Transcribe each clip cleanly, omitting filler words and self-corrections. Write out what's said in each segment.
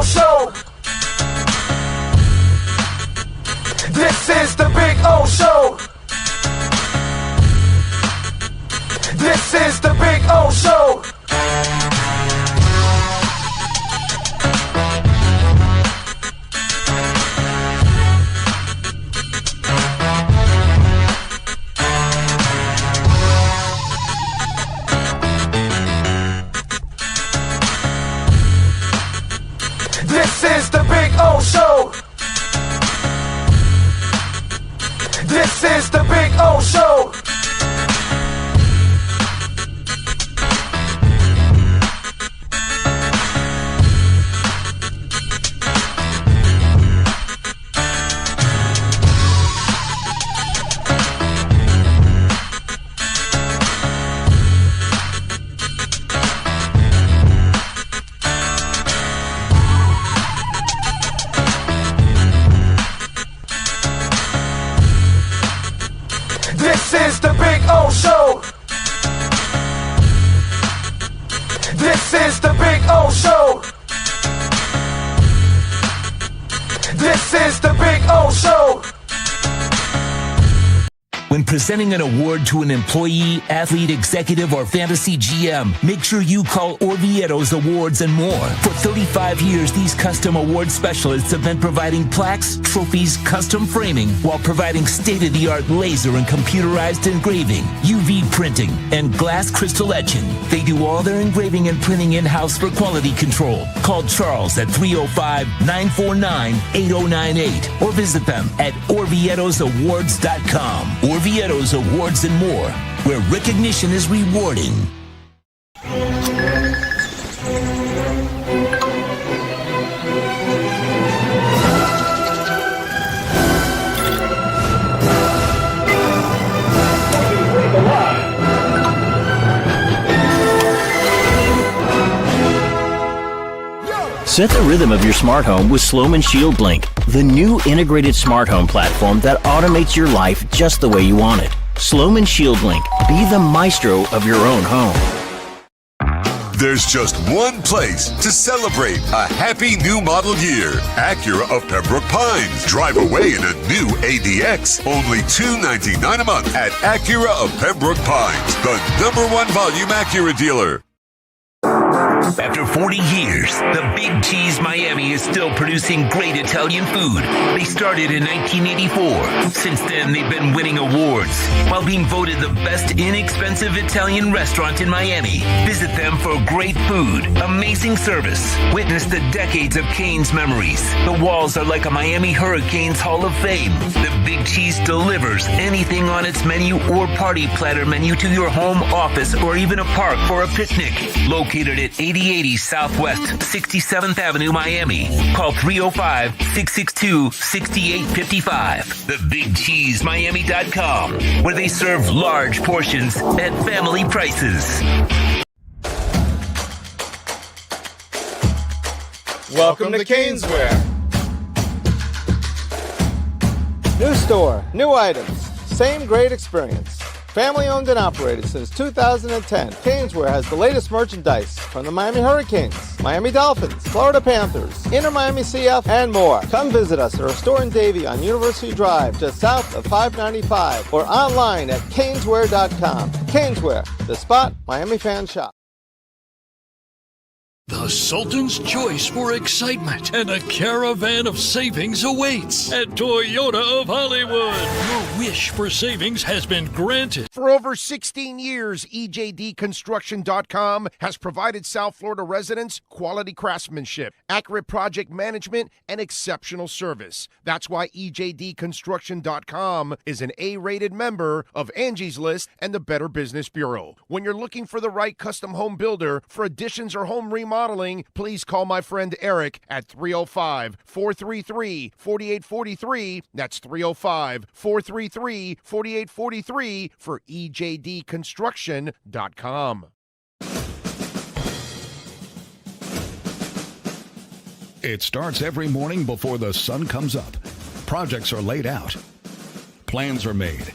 O Show. This is the Big O Show. This is the Big O Show. This is the Big O Show. This is the Big O Show. This is the Big O Show. This is the Big O Show. This is the Big O Show. When presenting an award to an employee, athlete, executive, or fantasy GM, make sure you call Orvieto's Awards and More. For 35 years, these custom award specialists have been providing plaques, trophies, custom framing, while providing state-of-the-art laser and computerized engraving, UV printing, and glass crystal etching. They do all their engraving and printing in-house for quality control. Call Charles at 305-949-8098 or visit them at orvietosawards.com. Orvieto's Awards and More, where recognition is rewarding. Set the rhythm of your smart home with Sloman Shield Blink, the new integrated smart home platform that automates your life just the way you want it. Sloman Shield Blink. Be the maestro of your own home. There's just one place to celebrate a happy new model year. Acura of Pembroke Pines. Drive away in a new ADX. Only $299 a month at Acura of Pembroke Pines, the #1 volume Acura dealer. After 40 years, the Big Cheese Miami is still producing great Italian food. They started in 1984. Since then, they've been winning awards while being voted the best inexpensive Italian restaurant in Miami. Visit them for great food, amazing service. Witness the decades of Cane's memories. The walls are like a Miami Hurricanes Hall of Fame. The Big Cheese delivers anything on its menu or party platter menu to your home, office, or even a park for a picnic. Located at 8080 Southwest 67th Avenue, Miami. Call 305-662-6855. TheBigCheeseMiami.com, where they serve large portions at family prices. Welcome to Caneswear. New store, new items, same great experience. Family owned and operated since 2010, Caneswear has the latest merchandise from the Miami Hurricanes, Miami Dolphins, Florida Panthers, Inter Miami CF, and more. Come visit us at our store in Davie on University Drive, just south of 595, or online at caneswear.com. Caneswear, the spot Miami fans shop. The Sultan's choice for excitement and a caravan of savings awaits at Toyota of Hollywood. Your wish for savings has been granted. For over 16 years, EJDconstruction.com has provided South Florida residents quality craftsmanship, accurate project management, and exceptional service. That's why EJDconstruction.com is an A-rated member of Angie's List and the Better Business Bureau. When you're looking for the right custom home builder for additions or home remodeling, please call my friend Eric at 305-433-4843. That's 305-433-4843 for EJDconstruction.com. It starts every morning before the sun comes up. Projects are laid out. Plans are made.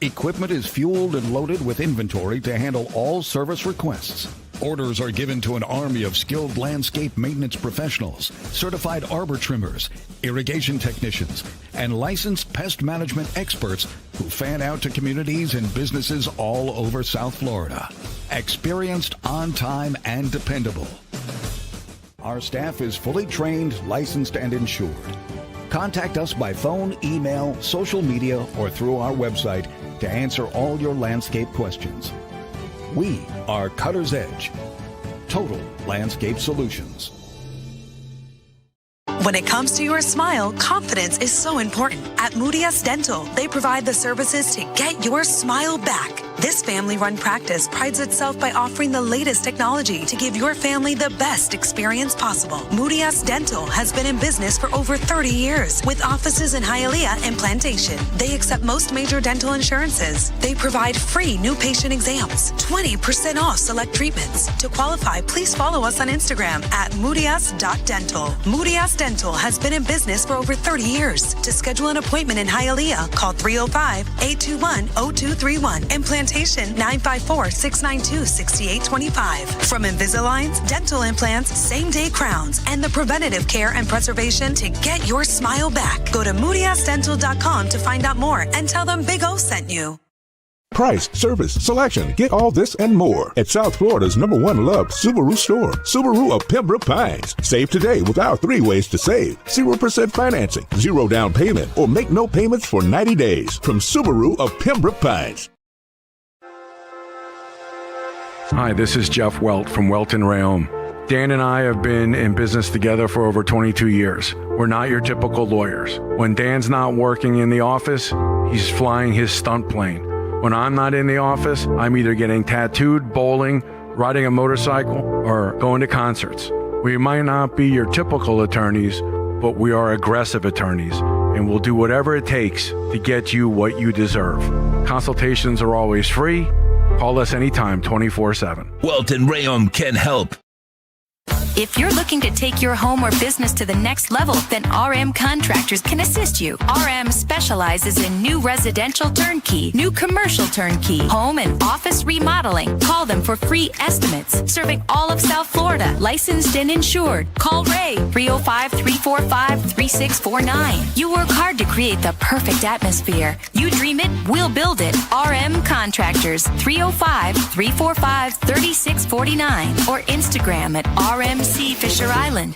Equipment is fueled and loaded with inventory to handle all service requests. Orders are given to an army of skilled landscape maintenance professionals, certified arbor trimmers, irrigation technicians, and licensed pest management experts who fan out to communities and businesses all over South Florida. Experienced, on time, and dependable. Our staff is fully trained, licensed, and insured. Contact us by phone, email, social media, or through our website to answer all your landscape questions. We are Cutter's Edge. Total Landscape Solutions. When it comes to your smile, confidence is so important. At Moody S Dental, they provide the services to get your smile back. This family-run practice prides itself by offering the latest technology to give your family the best experience possible. Moody S Dental has been in business for over 30 years with offices in Hialeah and Plantation. They accept most major dental insurances. They provide free new patient exams, 20% off select treatments. To qualify, please follow us on Instagram at moodys.dental. Moody S Dental has been in business for over 30 years. To schedule an appointment in Hialeah, call 305-821-0231 and Plantation 954-692-6825. From Invisaligns, dental implants, same-day crowns, and the preventative care and preservation to get your smile back. Go to moodysdental.com to find out more and tell them Big O sent you. Price, service, selection. Get all this and more at South Florida's #1 loved Subaru store. Subaru of Pembroke Pines. Save today with our 3 ways to save. 0% financing, 0 down payment, or make no payments for 90 days. From Subaru of Pembroke Pines. Hi, this is Jeff Welt from Welton Rayom. Dan and I have been in business together for over 22 years. We're not your typical lawyers. When Dan's not working in the office, he's flying his stunt plane. When I'm not in the office, I'm either getting tattooed, bowling, riding a motorcycle, or going to concerts. We might not be your typical attorneys, but we are aggressive attorneys, and we'll do whatever it takes to get you what you deserve. Consultations are always free. Call us anytime, 24/7. Welton Rayom can help. If you're looking to take your home or business to the next level, then RM Contractors can assist you. RM specializes in new residential turnkey, new commercial turnkey, home and office remodeling. Call them for free estimates. Serving all of South Florida, licensed and insured. Call Ray, 305-345-3649. You work hard to create the perfect atmosphere. You dream it, we'll build it. RM Contractors, 305-345-3649. Or Instagram at RMC Fisher Island.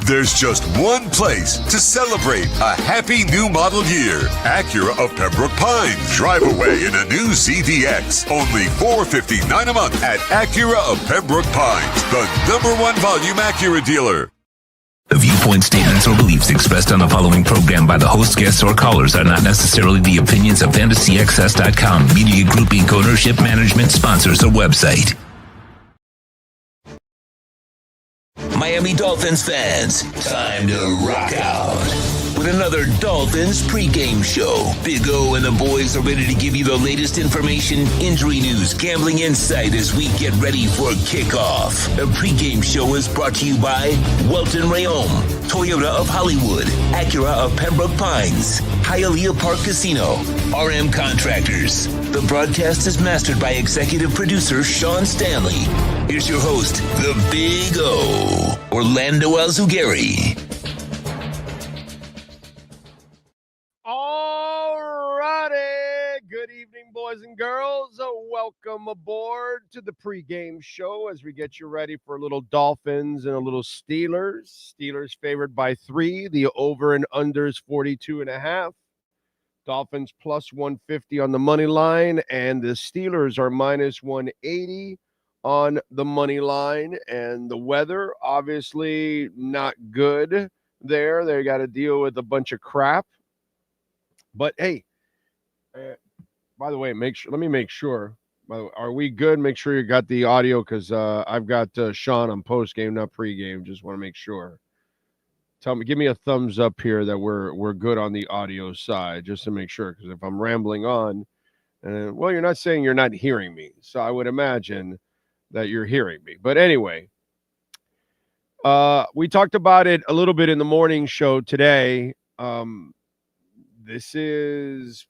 There's just one place to celebrate a happy new model year. Acura of Pembroke Pines. Drive away in a new ZDX. Only $459 a month at Acura of Pembroke Pines, the #1 volume Acura dealer. The viewpoints, statements, or beliefs expressed on the following program by the host, guests, or callers are not necessarily the opinions of FantasyXS.com, Media Group Inc., ownership, management, sponsors, or website. Miami Dolphins fans, time to rock out with another Dolphins pregame show. Big O and the boys are ready to give you the latest information, injury news, gambling insight as we get ready for kickoff. The pregame show is brought to you by Welton Rayom, Toyota of Hollywood, Acura of Pembroke Pines, Hialeah Park Casino, RM Contractors. The broadcast is mastered by executive producer Sean Stanley. Here's your host, the Big O, Orlando Alzugari. Alrighty, good evening, boys and girls. Welcome aboard to the pregame show as we get you ready for a little Dolphins and a little Steelers. Steelers favored by 3. The over and unders 42.5. Dolphins plus 150 on the money line, and the Steelers are minus 180 on the money line. And the weather, obviously not good there. They got to deal with a bunch of crap. But hey, by the way, let me make sure. By the way, are we good? Make sure you got the audio, because I've got Sean on post game, not pregame. Just want to make sure. Give me a thumbs up here that we're good on the audio side, just to make sure. Because if I'm rambling on, well, you're not saying you're not hearing me, so I would imagine that you're hearing me. But anyway, we talked about it a little bit in the morning show today. This is,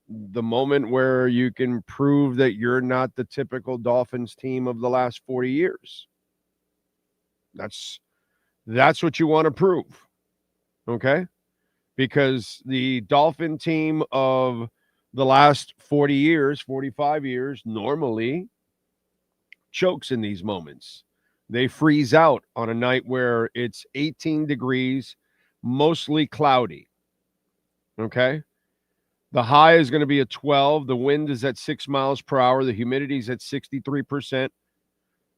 the moment where you can prove that you're not the typical Dolphins team of the last 40 years. That's what you want to prove, okay? Because the Dolphin team of the last 40 years, 45 years, normally chokes in these moments. They freeze out on a night where it's 18 degrees, mostly cloudy, okay? The high is going to be at 12. The wind is at 6 miles per hour. The humidity is at 63%.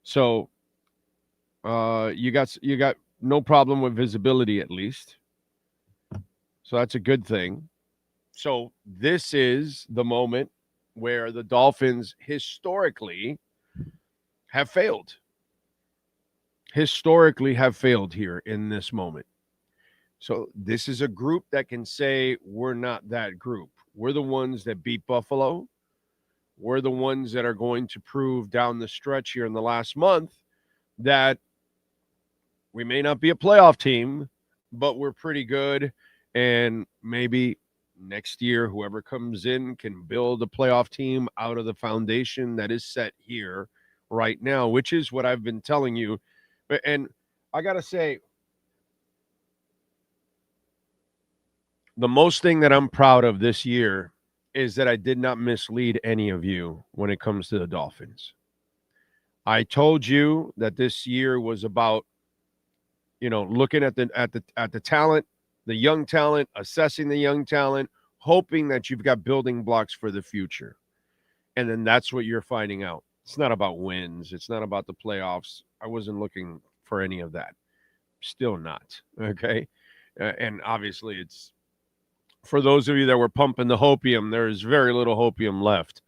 So you got no problem with visibility, at least. So that's a good thing. So this is the moment where the Dolphins historically have failed. Historically have failed here in this moment. So this is a group that can say we're not that group. We're the ones that beat Buffalo. We're the ones that are going to prove down the stretch here in the last month that we may not be a playoff team, but we're pretty good. And maybe next year, whoever comes in can build a playoff team out of the foundation that is set here right now, which is what I've been telling you. And I got to say, the most thing that I'm proud of this year is that I did not mislead any of you when it comes to the Dolphins. I told you that this year was about, looking at the talent, the young talent, assessing the young talent, hoping that you've got building blocks for the future. And then that's what you're finding out. It's not about wins. It's not about the playoffs. I wasn't looking for any of that. Still not. Okay. And obviously it's, for those of you that were pumping the hopium, there is very little hopium left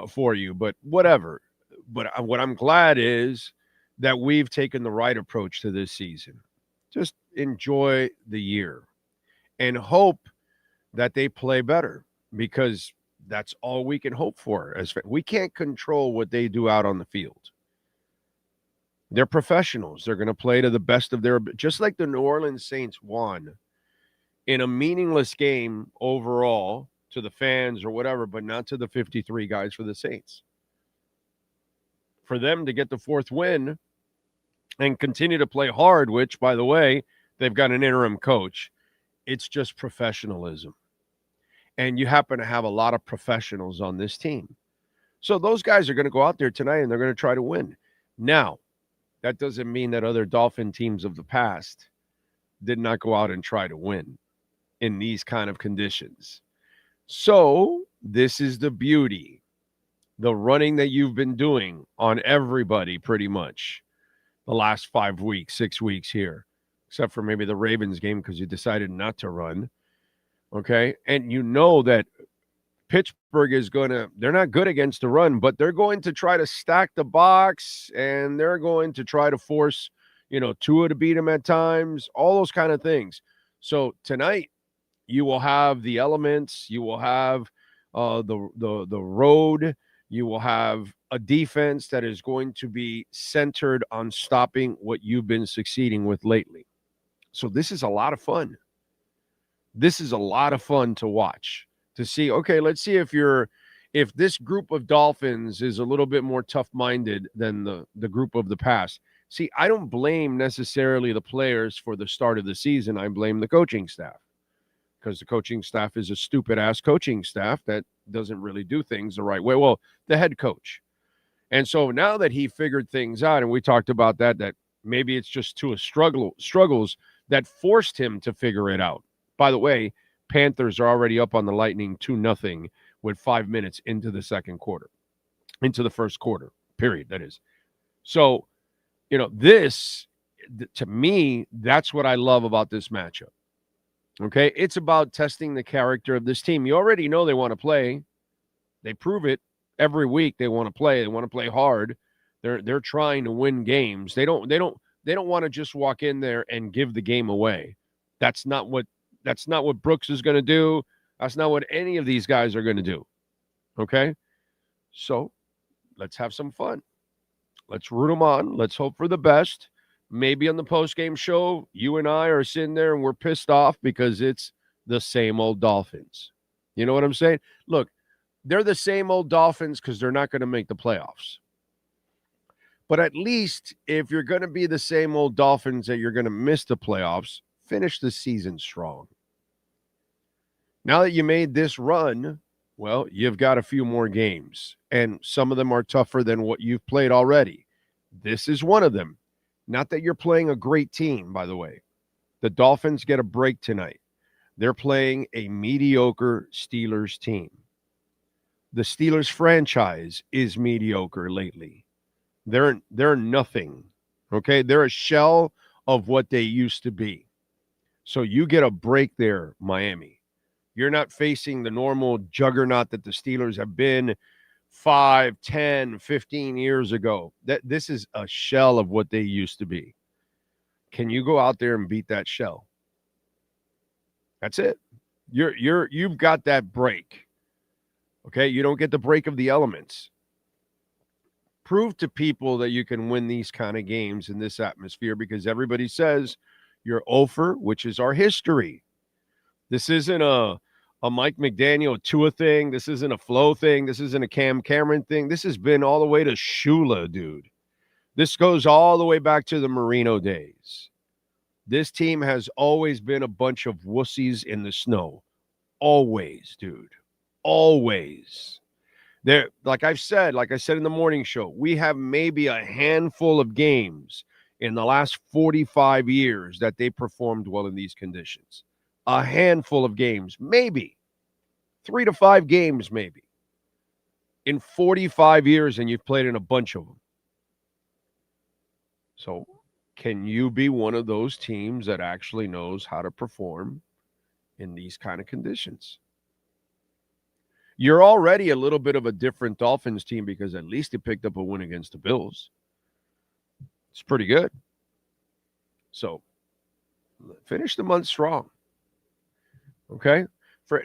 for you, but whatever. But what I'm glad is that we've taken the right approach to this season. Just enjoy the year and hope that they play better, because that's all we can hope for. We can't control what they do out on the field. They're professionals. They're going to play to the best of their, just like the New Orleans Saints won in a meaningless game overall to the fans or whatever, but not to the 53 guys for the Saints. For them to get the fourth win and continue to play hard, which, by the way, they've got an interim coach. It's just professionalism. And you happen to have a lot of professionals on this team. So those guys are going to go out there tonight and they're going to try to win. Now, that doesn't mean that other Dolphin teams of the past did not go out and try to win in these kind of conditions. So this is the beauty. The running that you've been doing on everybody pretty much the last 5 weeks, 6 weeks here, except for maybe the Ravens game because you decided not to run. Okay. And you know that Pittsburgh is they're not good against the run, but they're going to try to stack the box and they're going to try to force, Tua to beat them at times, all those kind of things. So tonight you will have the elements, you will have the road, you will have a defense that is going to be centered on stopping what you've been succeeding with lately. So this is a lot of fun. This is a lot of fun to watch, to see, okay, let's see if this group of Dolphins is a little bit more tough-minded than the group of the past. See, I don't blame necessarily the players for the start of the season. I blame the coaching staff, because the coaching staff is a stupid-ass coaching staff that doesn't really do things the right way. Well, the head coach. And so now that he figured things out, and we talked about that maybe it's just Tua struggles that forced him to figure it out. By the way, Panthers are already up on the Lightning 2-0 with 5 minutes into the first quarter, period, that is. So, this, to me, that's what I love about this matchup. Okay, it's about testing the character of this team. You already know they want to play. They prove it every week. They want to play. They want to play hard. They're trying to win games. They don't want to just walk in there and give the game away. That's not what Brooks is going to do. That's not what any of these guys are going to do. Okay? So, let's have some fun. Let's root them on. Let's hope for the best. Maybe on the post-game show, you and I are sitting there and we're pissed off because it's the same old Dolphins. You know what I'm saying? Look, they're the same old Dolphins because they're not going to make the playoffs. But at least if you're going to be the same old Dolphins that you're going to miss the playoffs, finish the season strong. Now that you made this run, well, you've got a few more games, and some of them are tougher than what you've played already. This is one of them. Not that you're playing a great team, by the way. The Dolphins get a break tonight. They're playing a mediocre Steelers team. The Steelers franchise is mediocre lately. They're nothing, okay? They're a shell of what they used to be. So you get a break there, Miami. You're not facing the normal juggernaut that the Steelers have been 5, 10, 15 years ago. This is a shell of what they used to be. Can you go out there and beat that shell? That's it. You've got that break. Okay, you don't get the break of the elements. Prove to people that you can win these kind of games in this atmosphere, because everybody says you're over, which is our history. This isn't a Mike McDaniel Tua thing. This isn't a Flo thing. This isn't a Cam Cameron thing. This has been all the way to Shula, dude. This goes all the way back to the Marino days. This team has always been a bunch of wussies in the snow. Always, dude. Always. There, like I said in the morning show, we have maybe a handful of games in the last 45 years that they performed well in these conditions. A handful of games, maybe 3 to 5 games, maybe in 45 years, and you've played in a bunch of them. So can you be one of those teams that actually knows how to perform in these kind of conditions? You're already a little bit of a different Dolphins team because at least you picked up a win against the Bills. It's pretty good. So finish the month strong. Okay?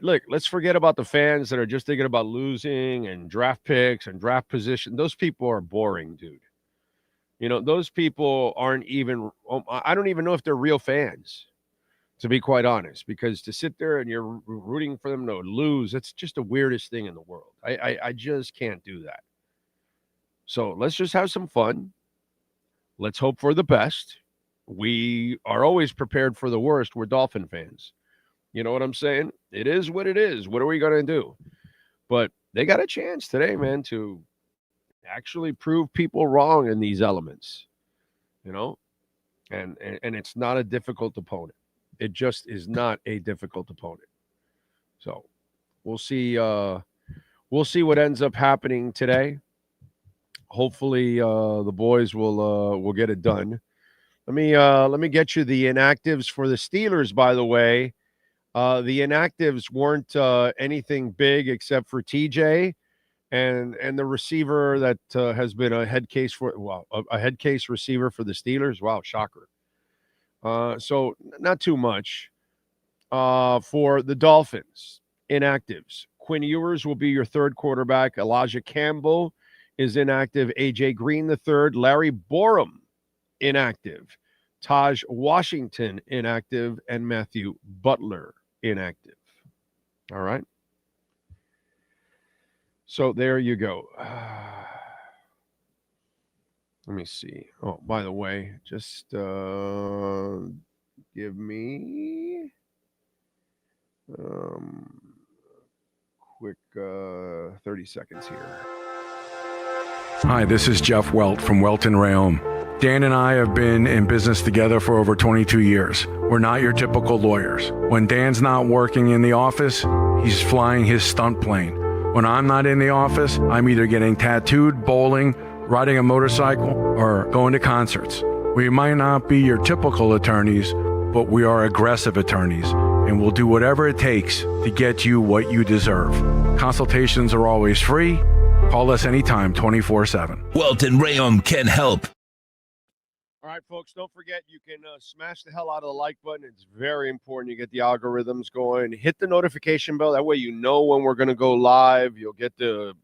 Look, let's forget about the fans that are just thinking about losing and draft picks and draft position. Those people are boring, dude. You know, those people aren't even – I don't even know if they're real fans, to be quite honest, because to sit there and you're rooting for them to lose, it's just the weirdest thing in the world. I just can't do that. So let's just have some fun. Let's hope for the best. We are always prepared for the worst. We're Dolphin fans. You know what I'm saying? It is what it is. What are we going to do? But they got a chance today, man, to actually prove people wrong in these elements, you know, and it's not a difficult opponent. It just is not a difficult opponent. So we'll see what ends up happening today. Hopefully the boys will get it done. Let me get you the inactives for the Steelers, by the way. The inactives weren't anything big except for TJ and the receiver that has been a head case receiver for the Steelers. Wow, shocker. So not too much. For the Dolphins, inactives. Quinn Ewers will be your third quarterback. Elijah Campbell is inactive. AJ Green the third. Larry Borum inactive. Taj Washington inactive. And Matthew Butler inactive. All right. So there you go. Let me see. Oh, by the way, just give me quick 30 seconds here. Hi, this is Jeff Welt from Welton Realm. Dan and I have been in business together for over 22 years. We're not your typical lawyers. When Dan's not working in the office, he's flying his stunt plane. When I'm not in the office, I'm either getting tattooed, bowling, riding a motorcycle, or going to concerts. We might not be your typical attorneys, but we are aggressive attorneys, and we'll do whatever it takes to get you what you deserve. Consultations are always free. Call us anytime, 24/7. Welton Rayom can help. All right, folks, don't forget you can smash the hell out of the like button. It's very important you get the algorithms going. Hit the notification bell. That way you know when we're going to go live. You'll get the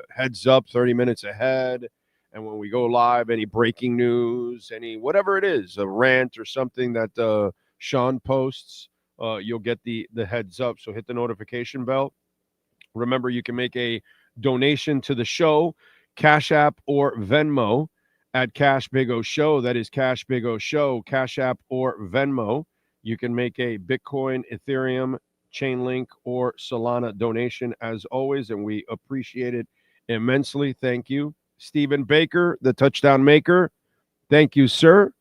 heads up 30 minutes ahead. And when we go live, any breaking news, any whatever it is, a rant or something that Sean posts, you'll get the heads up. So hit the notification bell. Remember, you can make a donation to the show, Cash App or Venmo at Cash Big O Show. That is Cash Big O Show, Cash App or Venmo. You can make a Bitcoin, Ethereum, Chainlink, or Solana donation as always, and we appreciate it immensely. Thank you. Stephen Baker, the touchdown maker. Thank you, sir.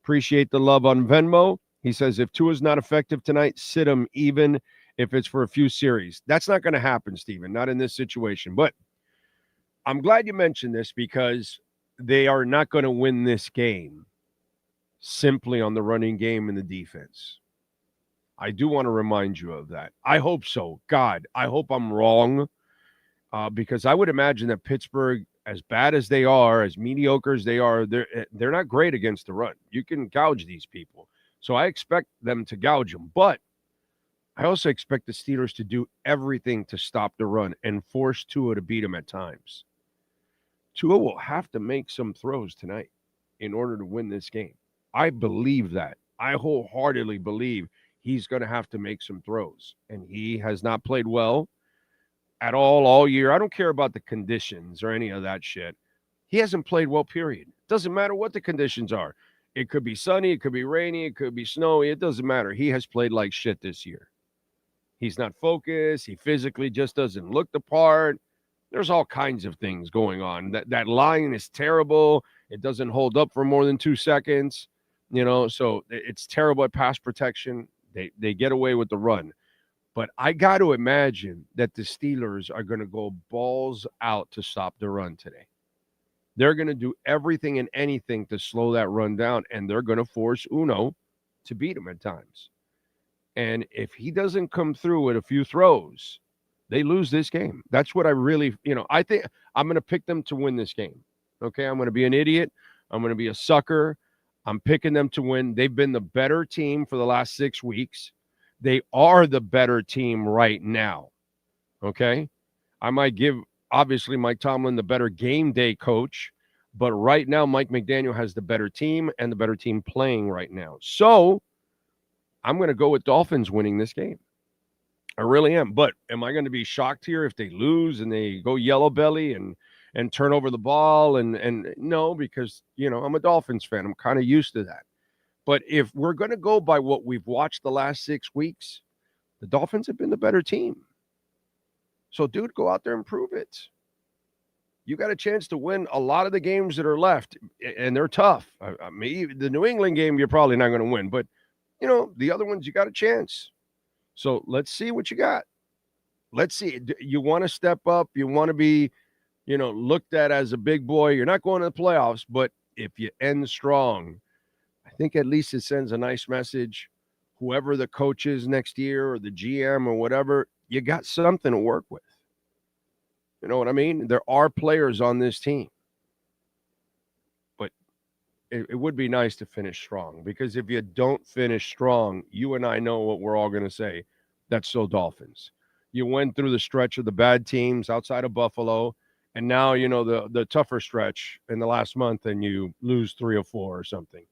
Appreciate the love on Venmo. He says, if Tua's not effective tonight, sit him even if it's for a few series. That's not going to happen, Stephen, not in this situation. But I'm glad you mentioned this because they are not going to win this game simply on the running game and the defense. I do want to remind you of that. I hope so. God, I hope I'm wrong because I would imagine that Pittsburgh, as bad as they are, as mediocre as they are, they're not great against the run. You can gouge these people. So I expect them to gouge them. But I also expect the Steelers to do everything to stop the run and force Tua to beat him at times. Tua will have to make some throws tonight in order to win this game. I believe that. I wholeheartedly believe he's going to have to make some throws. And he has not played well at all year. I don't care about the conditions or any of that shit. He hasn't played well, period. Doesn't matter what the conditions are. It could be sunny, it could be rainy, it could be snowy. It doesn't matter. He has played like shit this year. He's not focused. He physically just doesn't look the part. There's all kinds of things going on. That line is terrible. It doesn't hold up for more than 2 seconds. So it's terrible at pass protection. They get away with the run. But I got to imagine that the Steelers are going to go balls out to stop the run today. They're going to do everything and anything to slow that run down, and they're going to force Uno to beat him at times. And if he doesn't come through with a few throws, they lose this game. That's what I really, I think I'm going to pick them to win this game. Okay, I'm going to be an idiot. I'm going to be a sucker. I'm picking them to win. They've been the better team for the last 6 weeks. They are the better team right now. Okay, I might give, obviously, Mike Tomlin the better game day coach, but right now Mike McDaniel has the better team and the better team playing right now. So I'm going to go with Dolphins winning this game. I really am. But am I going to be shocked here if they lose and they go yellow belly and turn over the ball? And no, because, I'm a Dolphins fan. I'm kind of used to that. But if we're going to go by what we've watched the last 6 weeks, the Dolphins have been the better team. So, dude, go out there and prove it. You got a chance to win a lot of the games that are left, and they're tough. I mean, the New England game, you're probably not going to win. But, the other ones, you got a chance. So let's see what you got. Let's see. You want to step up. You want to be, looked at as a big boy. You're not going to the playoffs, but if you end strong, I think at least it sends a nice message. Whoever the coach is next year or the GM or whatever, you got something to work with. You know what I mean? There are players on this team. But it would be nice to finish strong, because if you don't finish strong, you and I know what we're all going to say. That's so Dolphins. You went through the stretch of the bad teams outside of Buffalo, and now, the tougher stretch in the last month, and you lose 3 or 4 or something.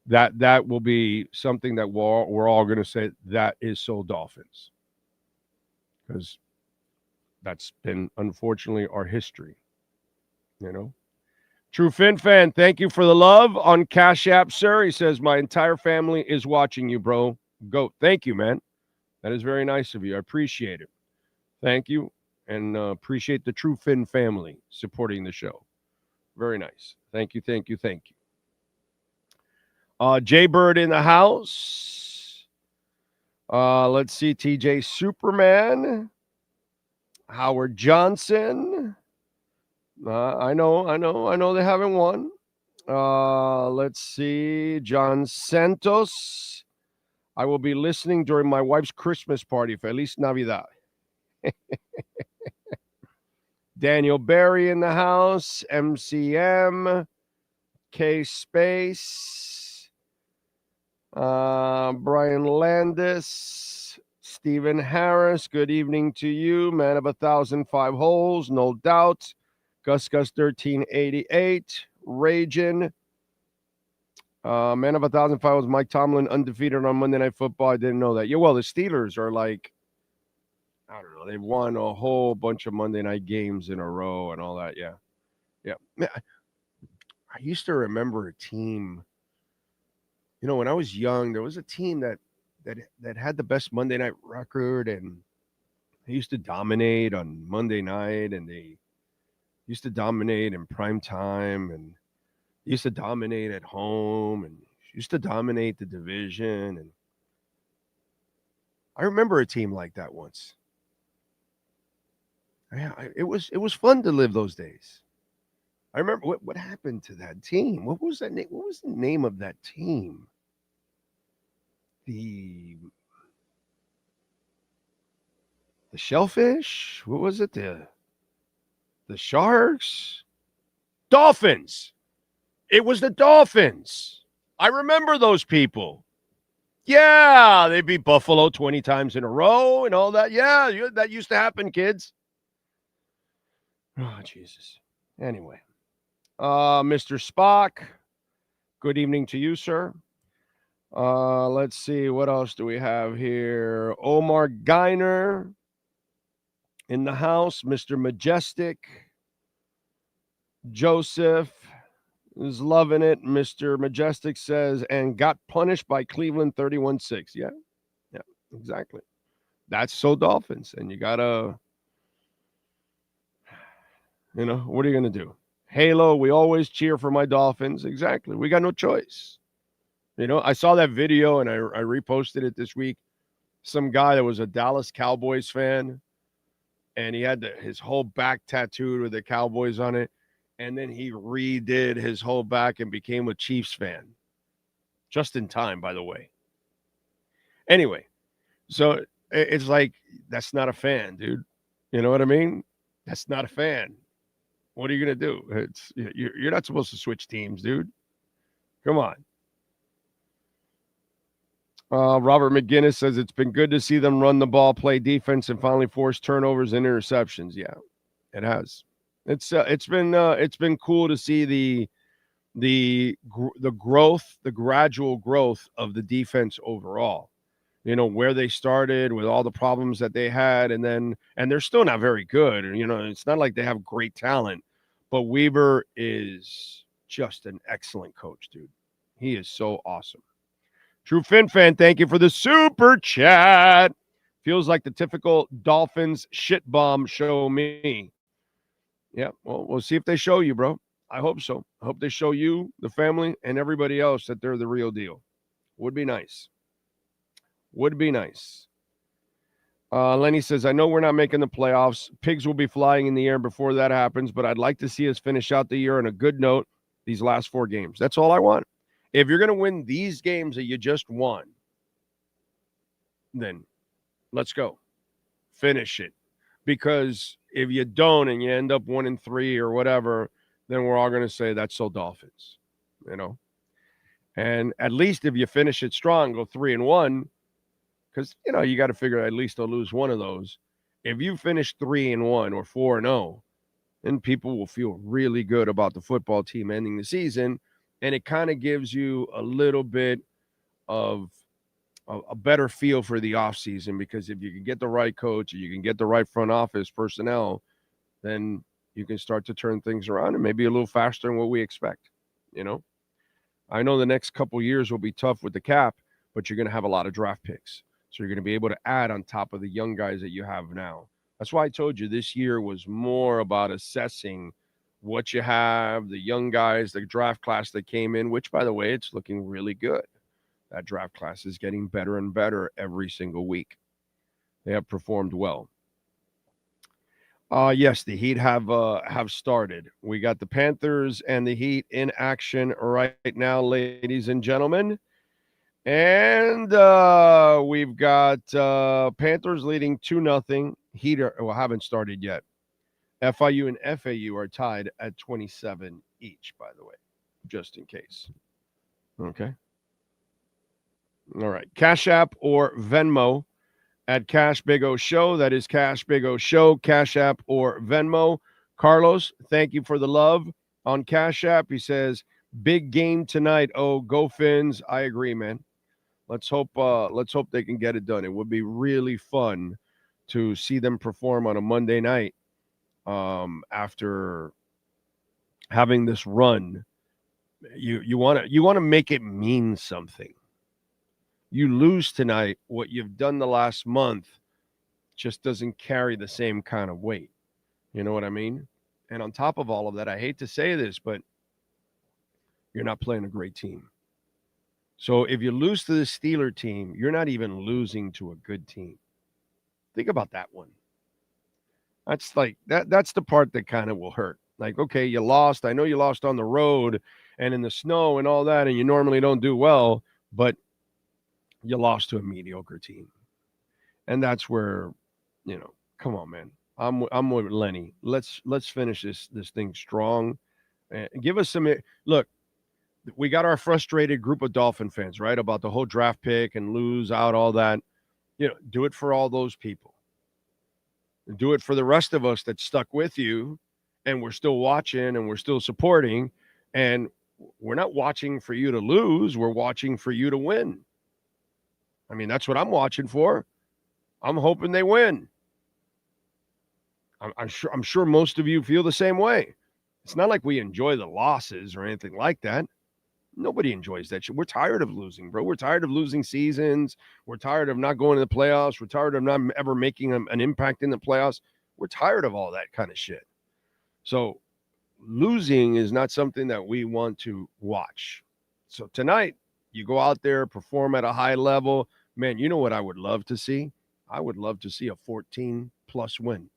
That will be something that we're all going to say, that is so Dolphins. Because that's been, unfortunately, our history. True Fin fan, thank you for the love on Cash App, sir. He says, my entire family is watching you, bro. Goat. Thank you, man. That is very nice of you. I appreciate it. Thank you. And appreciate the True Fin family supporting the show. Very nice. Thank you, thank you, thank you. Jay Bird in the house. Let's see. TJ Superman. Howard Johnson. I know they haven't won. Let's see. John Santos. I will be listening during my wife's Christmas party. Feliz Navidad. Daniel Berry in the house. MCM. K Space. Brian Landis. Stephen Harris. Good evening to you. Man of 1,005 holes. No doubt. Gus 1388. Ragin. Man of 1,000 files, Mike Tomlin undefeated on Monday Night Football. I didn't know that. Yeah, well, the Steelers are like, I don't know, they've won a whole bunch of Monday night games in a row and all that. Yeah. Yeah. Man, I used to remember a team, when I was young, there was a team that had the best Monday night record, and they used to dominate on Monday night, and they used to dominate in prime time, and used to dominate at home, and used to dominate the division. And I remember a team like that once. Yeah, it was fun to live those days. I remember what happened to that team. What was that name? What was the name of that team? The Shellfish? What was it? The Sharks? Dolphins. It was the Dolphins. I remember those people. Yeah, they beat Buffalo 20 times in a row and all that. Yeah, that used to happen, kids. Oh, Jesus. Anyway. Mr. Spock, good evening to you, sir. Let's see, what else do we have here? Omar Geiner in the house. Mr. Majestic. Joseph is loving it. Mr. Majestic says, and got punished by Cleveland 31-6. Yeah, exactly. That's so Dolphins. And you got to, what are you going to do? Halo, we always cheer for my Dolphins. Exactly. We got no choice. I saw that video and I reposted it this week. Some guy that was a Dallas Cowboys fan, and he had his whole back tattooed with the Cowboys on it. And then he redid his whole back and became a Chiefs fan. Just in time, by the way. Anyway, so it's like, that's not a fan, dude. You know what I mean? That's not a fan. What are you going to do? You're not supposed to switch teams, dude. Come on. Robert McGinnis says it's been good to see them run the ball, play defense, and finally force turnovers and interceptions. Yeah, it has. It's been cool to see the growth, the gradual growth of the defense overall. Where they started with all the problems that they had, and they're still not very good. It's not like they have great talent, but Weaver is just an excellent coach, dude. He is so awesome. True Fin fan, thank you for the super chat. Feels like the typical Dolphins shit bomb show me. Yeah, well, we'll see if they show you, bro. I hope so. I hope they show you, the family, and everybody else that they're the real deal. Would be nice. Would be nice. Lenny says, I know we're not making the playoffs. Pigs will be flying in the air before that happens, but I'd like to see us finish out the year on a good note these last 4 games. That's all I want. If you're going to win these games that you just won, then let's go. Finish it. Because if you don't and you end up 1-3 or whatever, then we're all going to say that's so Dolphins, And at least if you finish it strong, go 3-1, because, you got to figure at least they'll lose one of those. If you finish 3-1 or 4-0, then people will feel really good about the football team ending the season. And it kind of gives you a little bit of a better feel for the offseason, because if you can get the right coach, you can get the right front office personnel, then you can start to turn things around and maybe a little faster than what we expect. I know the next couple years will be tough with the cap, but you're going to have a lot of draft picks. So you're going to be able to add on top of the young guys that you have now. That's why I told you this year was more about assessing what you have, the young guys, the draft class that came in, which, by the way, it's looking really good. That draft class is getting better and better every single week. They have performed well. Yes, the Heat have started. We got the Panthers and the Heat in action right now, ladies and gentlemen. And we've got Panthers leading 2-0. Heat haven't started yet. FIU and FAU are tied at 27 each, by the way, just in case. Okay. All right. Cash App or Venmo at Cash Big O Show. That is Cash Big O Show, Cash App or Venmo. Carlos, thank you for the love on Cash App. He says, Big game tonight. Oh, go Fins. I agree, man. Let's hope they can get it done. It would be really fun to see them perform on a Monday night after having this run. You want to make it mean something. You lose tonight, what you've done the last month just doesn't carry the same kind of weight. You know what I mean? And on top of all of that, I hate to say this, but you're not playing a great team. So if you lose to the Steeler team, you're not even losing to a good team. Think about that one. That's like that's the part that kind of will hurt. Like, okay, you lost. I know you lost on the road and in the snow and all that, and you normally don't do well, but you lost to a mediocre team. And that's where, come on, man. I'm with Lenny. Let's finish this thing strong. And give us some look. We got our frustrated group of Dolphin fans, right, about the whole draft pick and lose out, all that. Do it for all those people. Do it for the rest of us that stuck with you, and we're still watching and we're still supporting. And we're not watching for you to lose. We're watching for you to win. I mean, that's what I'm watching for. I'm hoping they win. I'm sure most of you feel the same way. It's not like we enjoy the losses or anything like that. Nobody enjoys that shit. We're tired of losing, bro. We're tired of losing seasons. We're tired of not going to the playoffs. We're tired of not ever making an impact in the playoffs. We're tired of all that kind of shit. So losing is not something that we want to watch. So tonight, you go out there, perform at a high level. Man, you know what I would love to see? I would love to see a 14-plus win.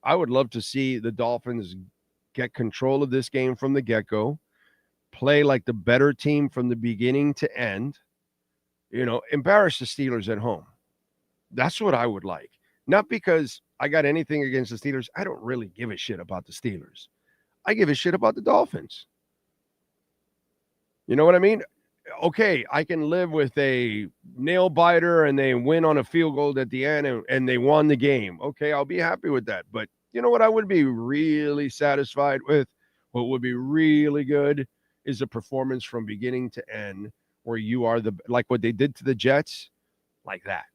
I would love to see the Dolphins get control of this game from the get-go, play like the better team from the beginning to end, embarrass the Steelers at home. That's what I would like. Not because I got anything against the Steelers. I don't really give a shit about the Steelers. I give a shit about the Dolphins. You know what I mean? Okay, I can live with a nail biter and they win on a field goal at the end and they won the game. Okay, I'll be happy with that. But you know what I would be really satisfied with? What would be really good is a performance from beginning to end where you are like what they did to the Jets, like that.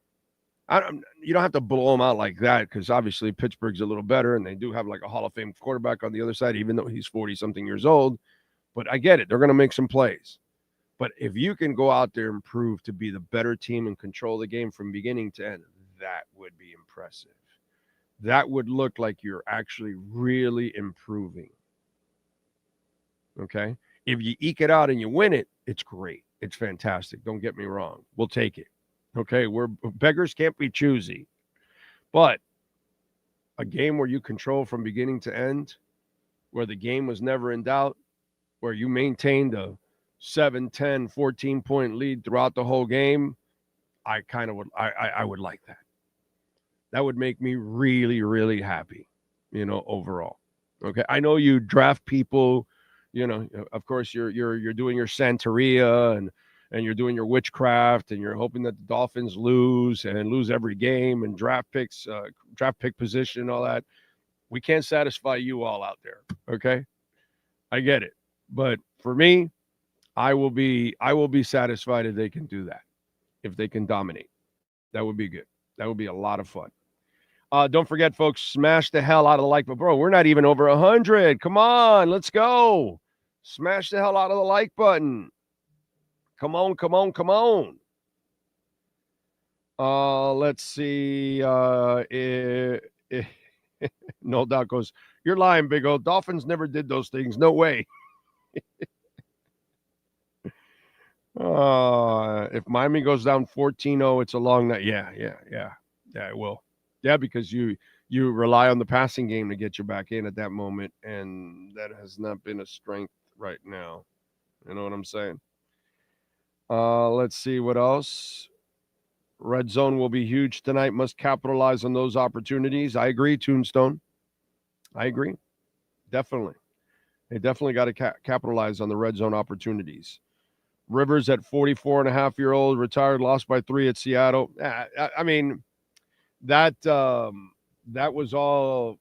You don't have to blow them out like that because obviously Pittsburgh's a little better and they do have like a Hall of Fame quarterback on the other side, even though he's 40-something years old. But I get it. They're going to make some plays. But if you can go out there and prove to be the better team and control the game from beginning to end, that would be impressive. That would look like you're actually really improving. Okay? If you eke it out and you win it, it's great. It's fantastic. Don't get me wrong. We'll take it. Okay? Beggars can't be choosy. But a game where you control from beginning to end, where the game was never in doubt, where you maintained a 7, 10, 14-point lead throughout the whole game, I would like that. That would make me really, really happy, overall. Okay. I know you draft people, of course you're doing your Santeria and you're doing your witchcraft and you're hoping that the Dolphins lose every game and draft pick position and all that. We can't satisfy you all out there. Okay. I get it. But for me, I will be satisfied if they can do that. If they can dominate, that would be good. That would be a lot of fun. Don't forget, folks, smash the hell out of the like button. Bro, we're not even over 100. Come on, let's go. Smash the hell out of the like button. Come on. Let's see. No doubt goes, you're lying, Big O. Dolphins never did those things. No way. If Miami goes down 14-0, it's a long night. Yeah, it will. Yeah, because you rely on the passing game to get you back in at that moment, and that has not been a strength right now. You know what I'm saying? Let's see what else. Red zone will be huge tonight. Must capitalize on those opportunities. I agree, Tombstone. I agree. Definitely. They definitely got to capitalize on the red zone opportunities. Rivers at 44.5-year-old, retired, lost by 3 at Seattle. I mean, that was all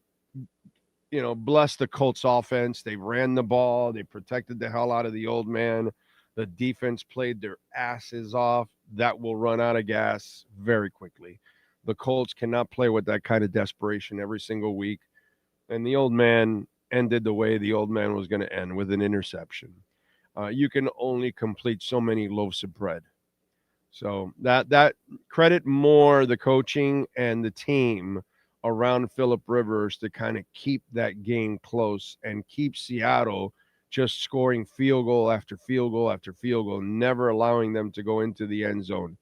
bless the Colts offense. They ran the ball. They protected the hell out of the old man. The defense played their asses off. That will run out of gas very quickly. The Colts cannot play with that kind of desperation every single week. And the old man ended the way the old man was going to end, with an interception. You can only complete so many loaves of bread. So that credit more the coaching and the team around Phillip Rivers to kind of keep that game close and keep Seattle just scoring field goal after field goal after field goal, never allowing them to go into the end zone.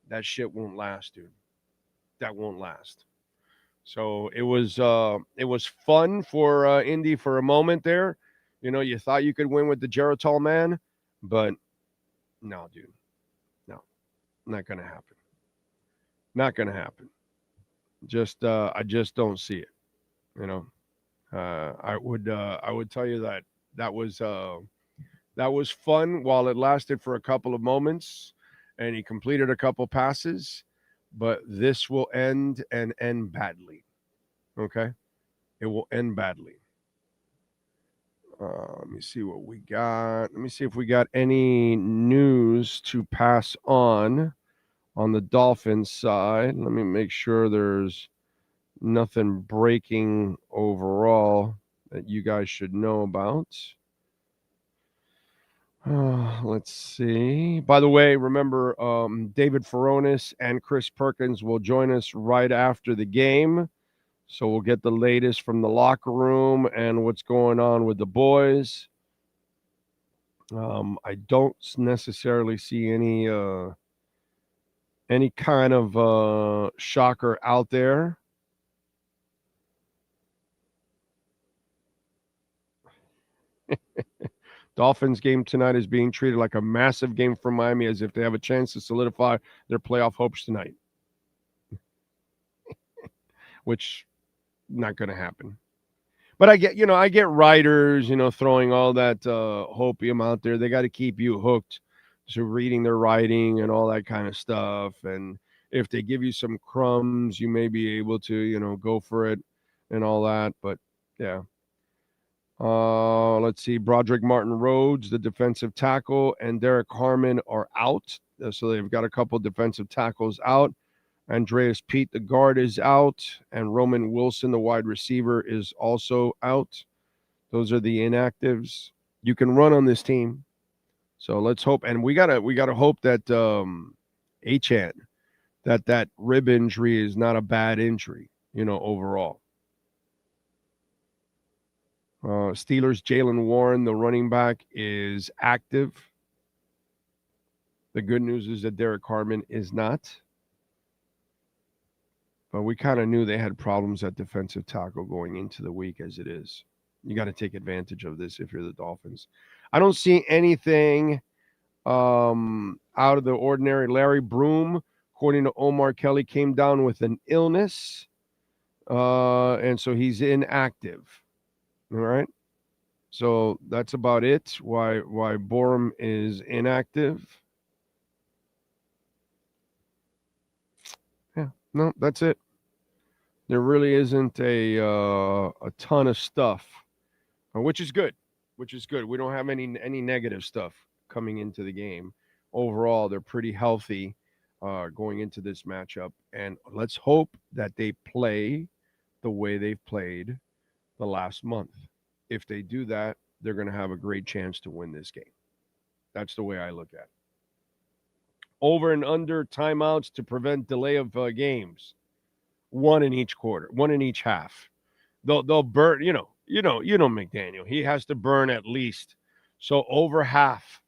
That shit won't last, dude. That won't last. So it was fun for Indy for a moment there. You thought you could win with the Geritol man, but no, dude. No, not going to happen. Not going to happen. I just don't see it. I would tell you that was fun while it lasted for a couple of moments, and he completed a couple passes, but this will end badly. Okay, it will end badly. Let me see what we got. Let me see if we got any news to pass on the Dolphins side. Let me make sure there's nothing breaking overall that you guys should know about. Let's see. By the way, remember, David Furones and Chris Perkins will join us right after the game. So we'll get the latest from the locker room and what's going on with the boys. I don't necessarily see any kind of shocker out there. Dolphins game tonight is being treated like a massive game for Miami, as if they have a chance to solidify their playoff hopes tonight. Which, not going to happen. But I get writers, throwing all that hopium out there. They got to keep you hooked to reading their writing and all that kind of stuff. And if they give you some crumbs, you may be able to, go for it and all that. But yeah. Let's see. Broderick Martin Rhodes, the defensive tackle, and Derek Harmon are out. So they've got a couple defensive tackles out. Andreas Pete, the guard, is out. And Roman Wilson, the wide receiver, is also out. Those are the inactives. You can run on this team. So let's hope. And we gotta hope that Achane, that rib injury is not a bad injury, overall. Steelers, Jaylen Warren, the running back, is active. The good news is that Derek Harmon is not. But we kind of knew they had problems at defensive tackle going into the week as it is. You got to take advantage of this if you're the Dolphins. I don't see anything out of the ordinary. Larry Broom, according to Omar Kelly, came down with an illness. And so he's inactive. All right. So that's about it. Why Borum is inactive. Yeah, no, that's it. There really isn't a ton of stuff, which is good. We don't have any negative stuff coming into the game. Overall, they're pretty healthy going into this matchup. And let's hope that they play the way they've played the last month. If they do that, they're going to have a great chance to win this game. That's the way I look at it. Over and under timeouts to prevent delay of games. One in each quarter, one in each half. They'll burn, McDaniel. He has to burn at least. So over half.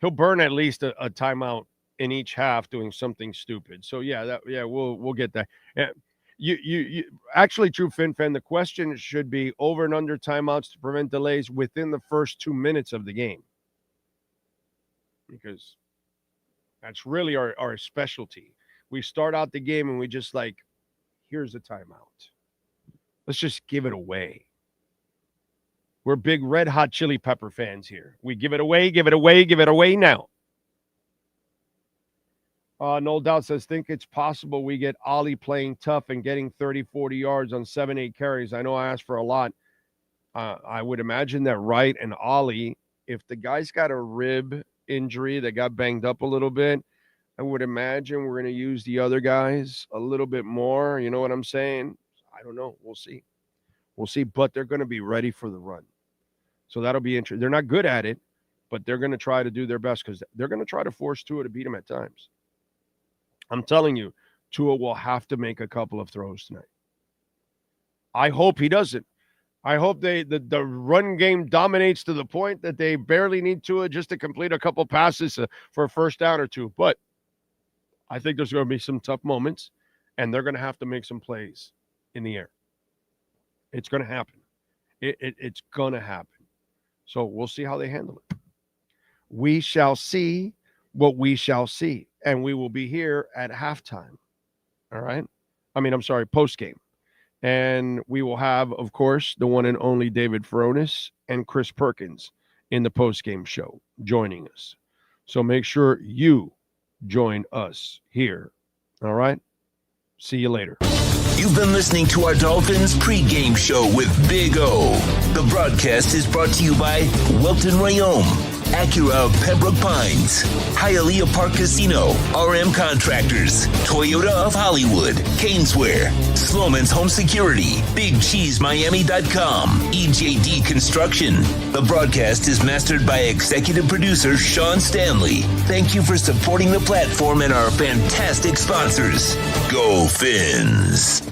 He'll burn at least a timeout in each half doing something stupid. So we'll get that. Yeah. You actually, True Fin Fan, the question should be over and under timeouts to prevent delays within the first 2 minutes of the game. Because that's really our specialty. We start out the game and we just here's a timeout. Let's just give it away. We're big Red Hot Chili Pepper fans here. We give it away now. No Doubt says, think it's possible we get Ollie playing tough and getting 30, 40 yards on 7-8 carries. I know I asked for a lot. I would imagine that Wright and Ollie, if the guy's got a rib injury that got banged up a little bit, I would imagine we're going to use the other guys a little bit more. You know what I'm saying? I don't know. We'll see. We'll see. But they're going to be ready for the run. So that'll be interesting. They're not good at it, but they're going to try to do their best because they're going to try to force Tua to beat him at times. I'm telling you, Tua will have to make a couple of throws tonight. I hope he doesn't. I hope the run game dominates to the point that they barely need Tua just to complete a couple passes for a first down or two. But I think there's going to be some tough moments, and they're going to have to make some plays in the air. It's going to happen. It's going to happen. So we'll see how they handle it. We shall see what we shall see. And we will be here at halftime. All right? Post-game. And we will have, of course, the one and only David Furones and Chris Perkins in the post-game show joining us. So make sure you join us here. All right? See you later. You've been listening to our Dolphins pregame show with Big O. The broadcast is brought to you by Welton Rayome, Acura of Pembroke Pines, Hialeah Park Casino, RM Contractors, Toyota of Hollywood, Caneswear, Sloman's Home Security, BigCheeseMiami.com, EJD Construction. The broadcast is mastered by executive producer Sean Stanley. Thank you for supporting the platform and our fantastic sponsors. Go Fins!